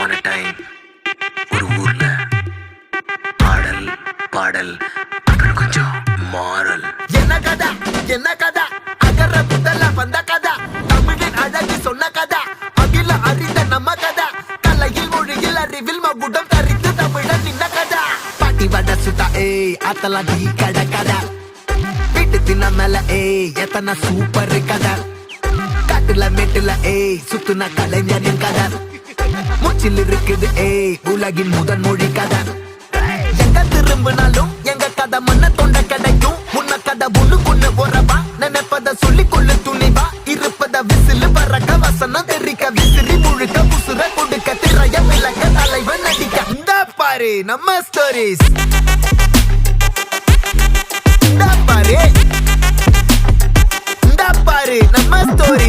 upon a time ஒரு ஊர்ல ஆடல் பாடல் அப்புறம் கொஞ்சம் மாறல். என்ன கதை அகர முதல்ல வந்த கதை, தமிழின் அழகு சொன்ன கதை, அகில அறிந்த நம்ம கதை, கலையில் மொழியில் அறிவில் மகுடம் தரித்து தமிழன் நின்ன கதை. பாட்டி வட சுட்டா அத்தலாம் டீ கடை கதை, வீட்டு தின்ன மேல எத்தனை சூப்பர் கதை, காட்டுல மேட்டுல சுத்துன கலைஞரின் கதை, மூச்சில் இருக்குது உலகின் முதன் மொழி கதை. எங்க திரும்பினாலும் எங்க கதை மண்ண தொண்ட கிடைக்கும், முன்ன கதை ஒண்ணு கொண்டு போறவா, நினைப்பத சொல்லி கொள்ளு துணிவா, இருப்பத விசிலு பறக்க வசனம் தெரிக்க விசிறி முழுக்க புசுர கொடுக்க திரைய விளக்க தலைவன் நடிக்க. இந்த பாரு நம்ம ஸ்டோரிஸ், இந்த பாரு நம்ம ஸ்டோரிஸ்.